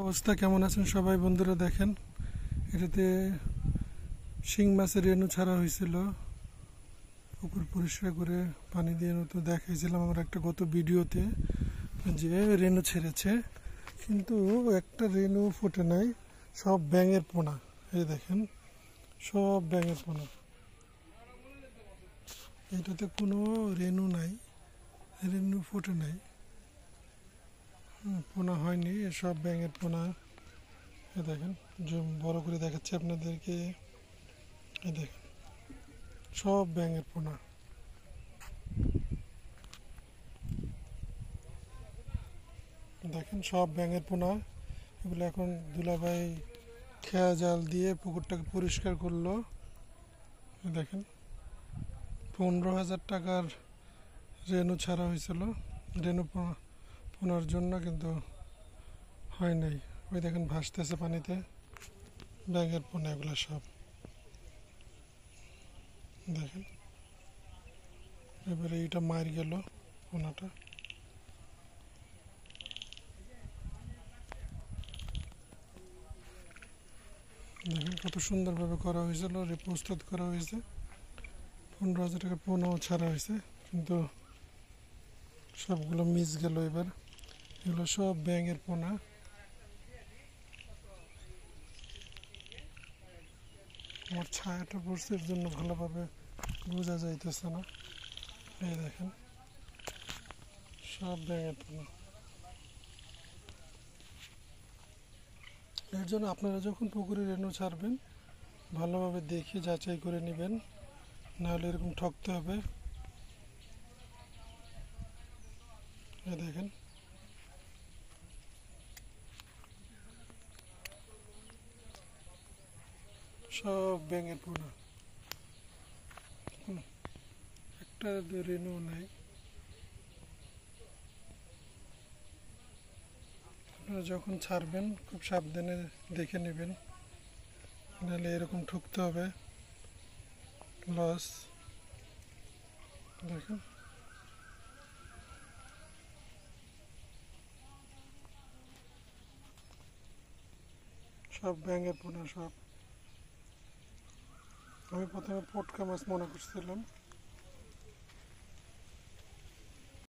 অবস্থা কেমন আছেন সবাই বন্ধুরা? দেখেন, এটাতে শিং মাছের রেণু ছাড়া হয়েছিল। পুকুর পরিষ্কার করে পানি দিয়ে তো দেখাইছিলাম আমরা একটা গত ভিডিওতে যে রেণু ছেড়েছে, কিন্তু একটা রেণু ফুটে নাই, সব ব্যাঙের পোনা। এই দেখেন, সব ব্যাঙের পোনা। এটাতে কোনো রেণু নাই, রেণু ফুটে নাই, পোনা হয়নি, সব ব্যাঙের পোনা। এই দেখেন, জুম বড় করে দেখাচ্ছি আপনাদেরকে। এই দেখেন, সব ব্যাঙের পোনা। দেখেন, সব ব্যাঙের পোনা। এগুলো এখন দুলাভাই খেয়া জাল দিয়ে পুকুরটাকে পরিষ্কার করলো। দেখেন, 15,000 টাকার রেণু ছাড়া হয়েছিল, রেণু পোনার জন্য, কিন্তু হয় নাই। ওই দেখেন ভাসতেছে পানিতে ব্যাঙের পোনা, এগুলো সব। দেখেন, এবারে এইটা মার গেল পোনাটা। দেখেন কত সুন্দরভাবে করা হয়েছিল, প্রস্তুত করা হয়েছে। 15,000 টাকার পোনাও ছাড়া হয়েছে, কিন্তু সবগুলো মিস গেল। এবার এগুলো সব ব্যাঙের পোনা। আমার ছায়াটা পড়ছে, এর জন্য ভালোভাবে বোঝা যাইতেছে না। এই দেখেন, সব ব্যাঙের পোনা। এর জন্য আপনারা যখন পুকুরে রেণু ছাড়বেন, ভালোভাবে দেখে যাচাই করে নেবেন, নাহলে এরকম ঠকতে হবে। এই দেখেন, সব ব্যাঙের পোনা, একটা রেণু নাই। আপনারা যখন ছাড়বেন খুব সাবধানে দেখে নেবেন, নাহলে এরকম ঠকতে হবে, লস। দেখেন, সব ব্যাঙের পোনা সব। আমি প্রথমে পটকা মাছ মনে করছিলাম,